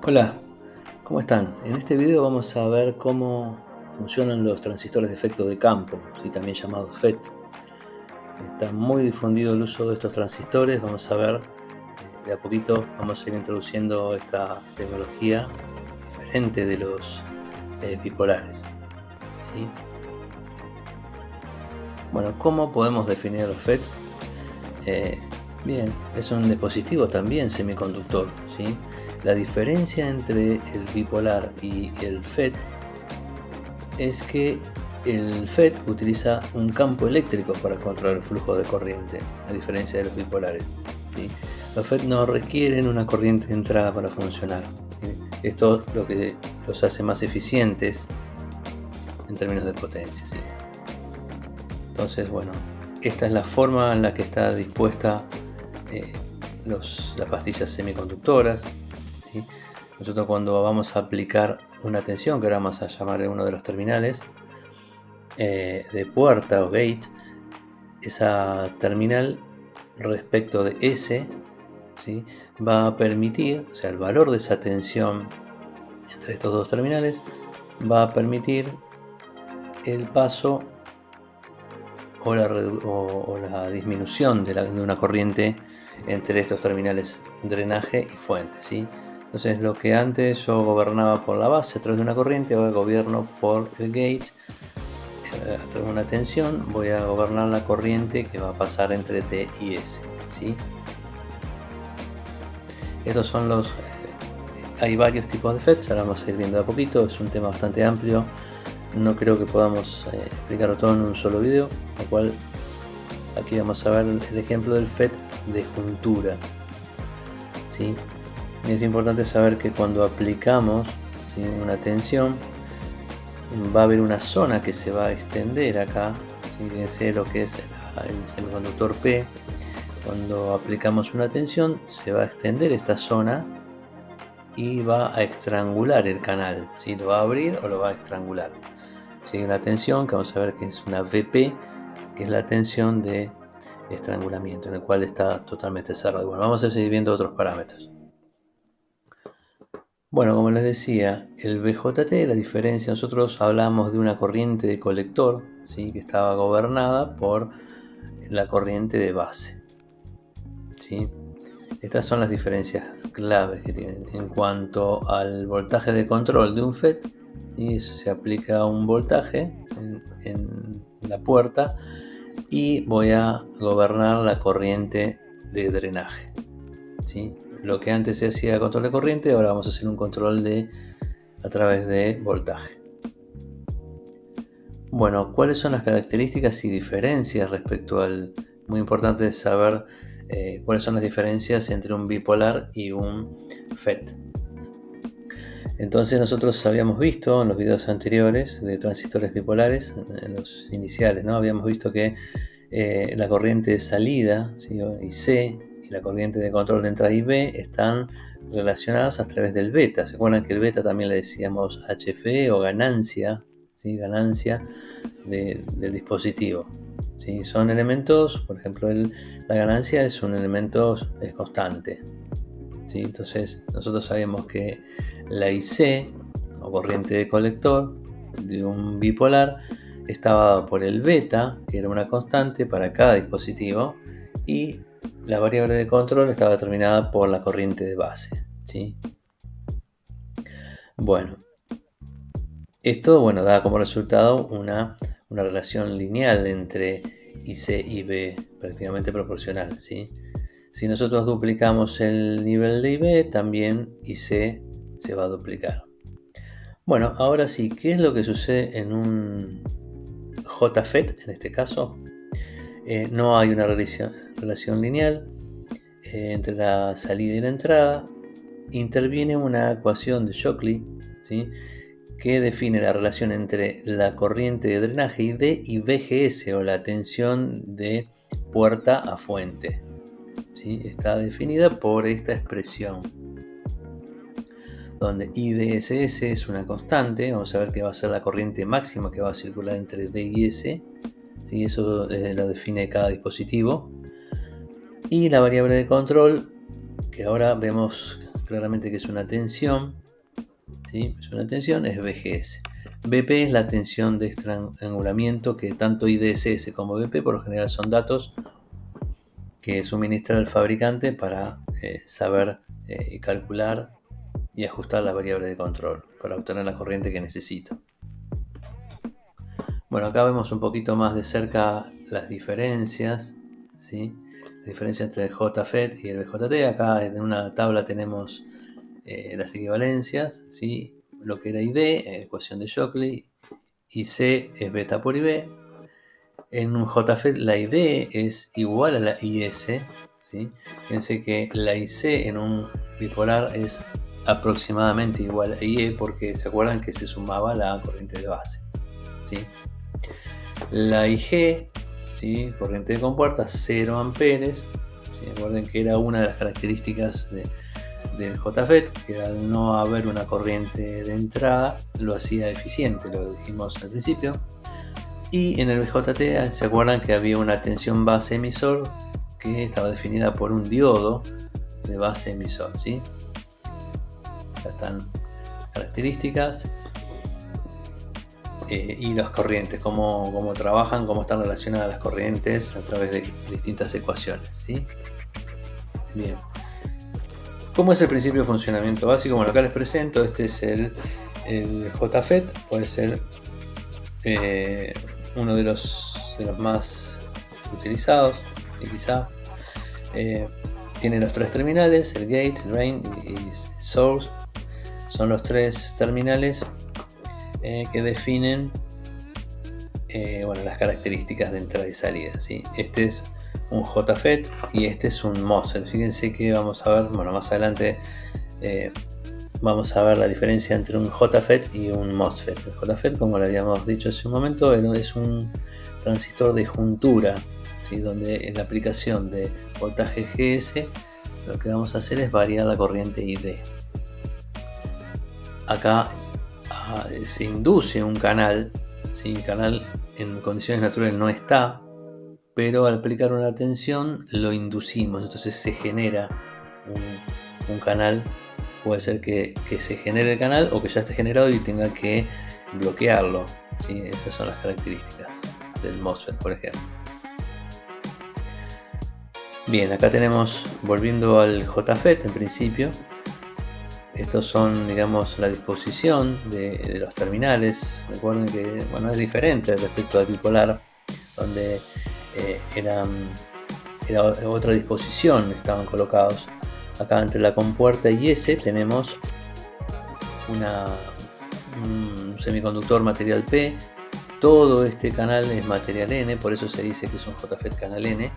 Hola, ¿cómo están? En este video vamos a ver cómo funcionan los transistores de efecto de campo, ¿sí? También llamados FET. Está muy difundido el uso de estos transistores. Vamos a ver, de a poquito vamos a ir introduciendo esta tecnología diferente de los bipolares, ¿sí? Bueno, ¿cómo podemos definir a los FET? Eh, Bien, es un dispositivo también semiconductor, ¿sí? La diferencia entre el bipolar y el FET es que el FET utiliza un campo eléctrico para controlar el flujo de corriente, a diferencia de los bipolares, ¿sí? Los FET no requieren una corriente de entrada para funcionar, ¿sí? Esto es lo que los hace más eficientes en términos de potencia, ¿sí? Entonces, bueno, esta es la forma en la que está dispuesta eh, las pastillas semiconductoras, ¿sí? Nosotros cuando vamos a aplicar una tensión, que ahora vamos a llamar uno de los terminales, de puerta o gate, esa terminal respecto de S, ¿sí? Va a permitir, o sea, el valor de esa tensión entre estos dos terminales va a permitir el paso o la disminución de una corriente entre estos terminales drenaje y fuente, ¿sí? Entonces lo que antes yo gobernaba por la base a través de una corriente, ahora gobierno por el gate a través de una tensión. Voy a gobernar la corriente que va a pasar entre T y S, ¿sí? Estos son hay varios tipos de FET, ahora vamos a ir viendo de a poquito, es un tema bastante amplio, no creo que podamos explicarlo todo en un solo video, lo cual aquí vamos a ver el ejemplo del FET de juntura, ¿sí? Es importante saber que cuando aplicamos, ¿sí?, una tensión, va a haber una zona que se va a extender acá, ¿sí? Fíjense lo que es el semiconductor P. Cuando aplicamos una tensión, se va a extender esta zona y va a estrangular el canal, ¿sí? Lo va a abrir o lo va a estrangular. Si hay una tensión, que vamos a ver que es una VP, que es la tensión de estrangulamiento, en el cual está totalmente cerrado. Bueno, vamos a seguir viendo otros parámetros. Bueno, como les decía, el BJT, la diferencia, nosotros hablamos de una corriente de colector, ¿sí?, que estaba gobernada por la corriente de base, ¿sí? Estas son las diferencias claves que tienen. En cuanto al voltaje de control de un FET, ¿sí?, se aplica un voltaje en la puerta y voy a gobernar la corriente de drenaje, ¿sí? Lo que antes se hacía control de corriente, ahora vamos a hacer un control a través de voltaje. Bueno, ¿cuáles son las características y diferencias respecto al... Muy importante es saber cuáles son las diferencias entre un bipolar y un FET. Entonces nosotros habíamos visto en los videos anteriores de transistores bipolares, en los iniciales, ¿no? Habíamos visto que la corriente de salida, ¿sí?, IC, y la corriente de control de entrada IB están relacionadas a través del beta. ¿Se acuerdan que el beta también le decíamos HFE o ganancia, ¿sí?, ganancia del dispositivo, ¿sí? Son elementos, por ejemplo, la ganancia es un elemento constante, ¿sí? Entonces nosotros sabemos que la IC, o corriente de colector, de un bipolar, estaba dado por el beta, que era una constante para cada dispositivo, y la variable de control estaba determinada por la corriente de base, ¿sí? Bueno, esto, da como resultado una relación lineal entre IC y B, prácticamente proporcional, ¿sí? Si nosotros duplicamos el nivel de IB, también IC se va a duplicar. Bueno, ahora sí, ¿qué es lo que sucede en un JFET en este caso? No hay una relación lineal entre la salida y la entrada. Interviene una ecuación de Shockley, ¿sí?, que define la relación entre la corriente de drenaje ID y VGS, o la tensión de puerta a fuente, ¿sí? Está definida por esta expresión, donde IDSS es una constante. Vamos a ver que va a ser la corriente máxima que va a circular entre D y S, ¿sí? Eso lo define cada dispositivo. Y la variable de control, que ahora vemos claramente que es una tensión, ¿sí? Es una tensión, es VGS. BP es la tensión de estrangulamiento, que tanto IDSS como BP por lo general son datos que suministra el fabricante para saber calcular y ajustar las variables de control para obtener la corriente que necesito. Bueno, acá vemos un poquito más de cerca las diferencias, ¿sí? La diferencia entre el JFET y el BJT. Acá en una tabla tenemos las equivalencias, ¿sí? Lo que era ID, ecuación de Shockley, IC es beta por IB. En un JFET la ID es igual a la IS, ¿sí? Fíjense que la IC en un bipolar es aproximadamente igual a IE porque se acuerdan que se sumaba la corriente de base, ¿sí? La IG, ¿sí? Corriente de compuerta, 0 amperes. ¿Sí? Recuerden que era una de las características del JFET, que al no haber una corriente de entrada lo hacía eficiente, lo dijimos al principio. Y en el BJT se acuerdan que había una tensión base emisor que estaba definida por un diodo de base emisor, ¿sí? Acá están características y las corrientes, cómo trabajan, cómo están relacionadas las corrientes a través de distintas ecuaciones, ¿sí? Bien. ¿Cómo es el principio de funcionamiento básico? Bueno, acá les presento, este es el JFET, puede ser uno de los más utilizados, y quizá tiene los tres terminales, el gate, drain y source. Son los tres terminales que definen las características de entrada y salida, ¿sí? Este es un JFET y este es un MOSFET. Fíjense que vamos a ver, más adelante vamos a ver la diferencia entre un JFET y un MOSFET. El JFET, como lo habíamos dicho hace un momento, es un transistor de juntura, ¿sí? Donde en la aplicación de voltaje GS lo que vamos a hacer es variar la corriente ID. Acá se induce un canal, ¿sí? El canal en condiciones naturales no está, pero al aplicar una tensión lo inducimos, entonces se genera un canal. Puede ser que se genere el canal o que ya esté generado y tenga que bloquearlo, ¿sí? Esas son las características del MOSFET, por ejemplo. Bien, acá tenemos, volviendo al JFET en principio, estos son, digamos, la disposición de los terminales. Recuerden que es diferente respecto al bipolar, donde era otra disposición, estaban colocados. Acá entre la compuerta y S tenemos un semiconductor material P. Todo este canal es material N, por eso se dice que es un JFET canal N.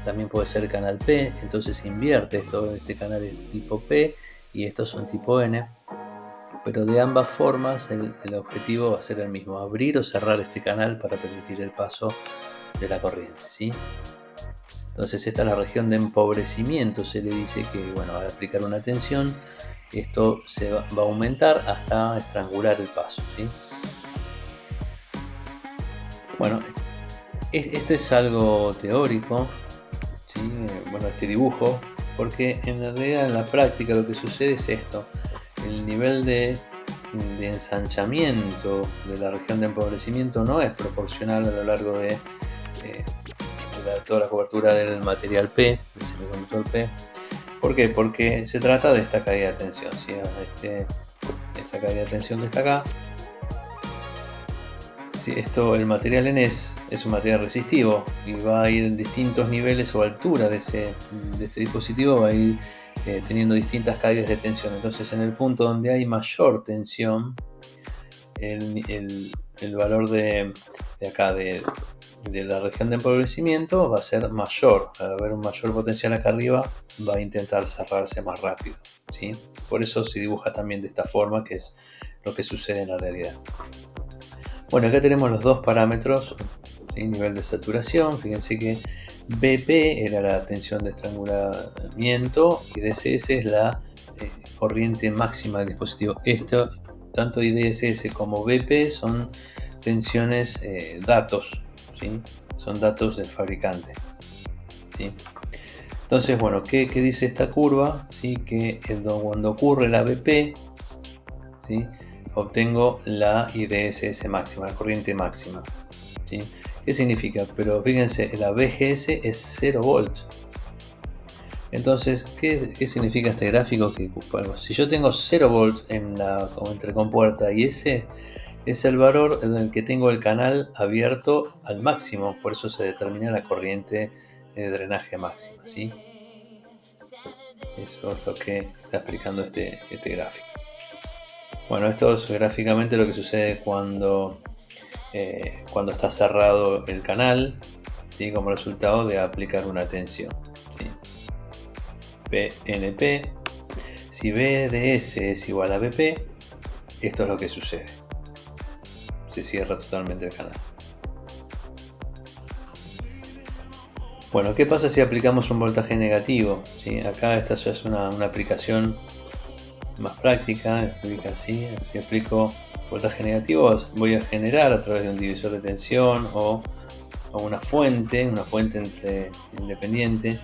También puede ser canal P, entonces se invierte esto. Este canal es tipo P y estos son tipo N. Pero de ambas formas el objetivo va a ser el mismo: abrir o cerrar este canal para permitir el paso de la corriente, ¿sí? Entonces esta es la región de empobrecimiento. Se le dice que, al aplicar una tensión, esto se va a aumentar hasta estrangular el paso, ¿sí? Este es algo teórico, ¿sí? Este dibujo, porque en realidad en la práctica lo que sucede es esto: el nivel de ensanchamiento de la región de empobrecimiento no es proporcional a lo largo de toda la cobertura del material P, del semiconductor P. ¿Por qué? Porque se trata de esta caída de tensión, ¿sí? Esta caída de tensión que está acá. Sí, el material N es un material resistivo y va a ir en distintos niveles o alturas de este dispositivo, va a ir teniendo distintas caídas de tensión. Entonces, en el punto donde hay mayor tensión, el valor de acá de la región de empobrecimiento va a ser mayor. Al haber un mayor potencial acá arriba, va a intentar cerrarse más rápido, ¿sí? Por eso se dibuja también de esta forma, que es lo que sucede en la realidad. Acá tenemos los dos parámetros, ¿sí? Nivel de saturación. Fíjense que BP era la tensión de estrangulamiento y DSS es la corriente máxima del dispositivo. Tanto IDSS como BP son tensiones datos, ¿sí? Son datos del fabricante, ¿sí? Entonces, bueno, ¿qué dice esta curva? ¿Sí? Que cuando ocurre la BP, ¿sí? Obtengo la IDSS máxima, la corriente máxima, ¿sí? ¿Qué significa? Pero fíjense, la BGS es 0 volts. Entonces, ¿qué significa este gráfico? Que bueno, si yo tengo 0 volts entre compuerta y ese es el valor en el que tengo el canal abierto al máximo, por eso se determina la corriente de drenaje máxima, ¿sí? Eso es lo que está explicando este gráfico. Bueno, esto es gráficamente lo que sucede cuando está cerrado el canal, ¿sí? Como resultado de aplicar una tensión, ¿sí? PNP. Si BDS es igual a BP, esto es lo que sucede. Se cierra totalmente el canal. Bueno, ¿qué pasa si aplicamos un voltaje negativo? ¿Sí? Acá esta ya es una aplicación más práctica. Explica así. Si aplico voltaje negativo, voy a generar a través de un divisor de tensión o una fuente independiente.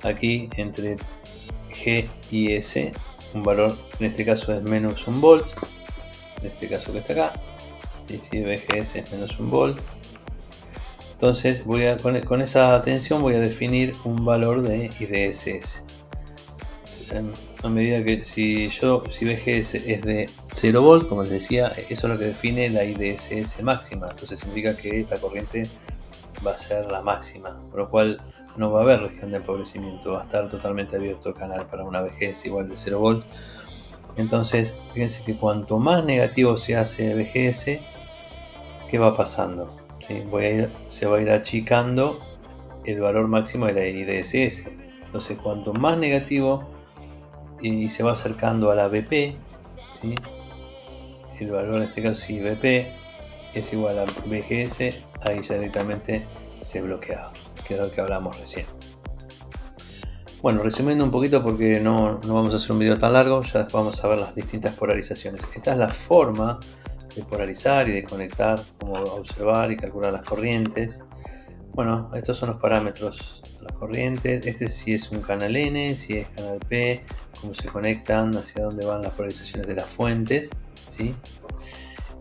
Aquí entre G y S, un valor en este caso es menos 1 volt. En este caso que está acá, y si VGS es menos 1 volt. Entonces con esa tensión voy a definir un valor de IDSS. A medida que si VGS es de 0 volt, como les decía, eso es lo que define la IDSS máxima. Entonces significa que la corriente va a ser la máxima, por lo cual no va a haber región de empobrecimiento, va a estar totalmente abierto el canal para una VGS igual de 0 volt. Entonces fíjense que cuanto más negativo se hace VGS, ¿qué va pasando? ¿Sí? Se va a ir achicando el valor máximo de la IDSS. Entonces cuanto más negativo y se va acercando a la BP, ¿sí? El valor en este caso, si BP es igual a VGS, ahí ya directamente se bloquea, que es lo que hablamos recién. Bueno, resumiendo un poquito porque no vamos a hacer un video tan largo, ya después vamos a ver las distintas polarizaciones. Esta es la forma de polarizar y de conectar, como observar y calcular las corrientes. Bueno, estos son los parámetros de las corrientes. Este si es un canal N, si es canal P, cómo se conectan, hacia dónde van las polarizaciones de las fuentes, ¿sí?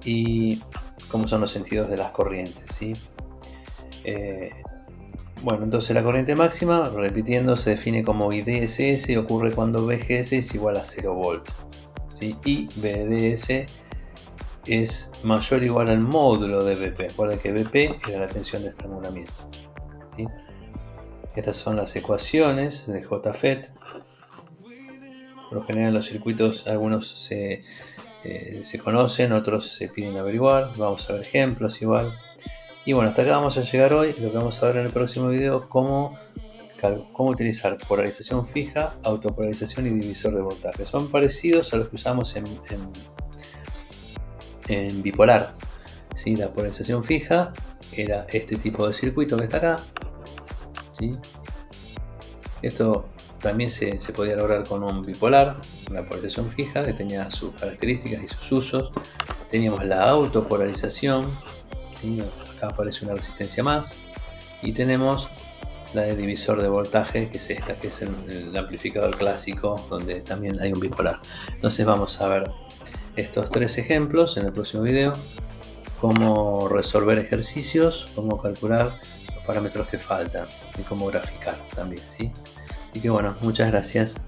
Y cómo son los sentidos de las corrientes, ¿sí? Bueno, entonces la corriente máxima, repitiendo, se define como IDSS y ocurre cuando VGS es igual a 0 volt, ¿sí? Y BDS es mayor o igual al módulo de BP. Recuerden que BP era la tensión de estrangulamiento, ¿sí? Estas son las ecuaciones de JFET. Por lo general en los circuitos algunos se conocen, otros se piden averiguar. Vamos a ver ejemplos igual. Y bueno, hasta acá vamos a llegar hoy. Lo que vamos a ver en el próximo video, cómo utilizar polarización fija, autopolarización y divisor de voltaje. Son parecidos a los que usamos en bipolar. ¿Sí? La polarización fija era este tipo de circuito que está acá, ¿sí? Esto también se podía lograr con un bipolar, una polarización fija que tenía sus características y sus usos. Teníamos la autopolarización, ¿sí? Acá aparece una resistencia más, y tenemos la de divisor de voltaje, que es esta, que es el amplificador clásico, donde también hay un bipolar. Entonces vamos a ver estos tres ejemplos en el próximo video, cómo resolver ejercicios, cómo calcular los parámetros que faltan y cómo graficar también, ¿sí? Así que bueno, muchas gracias.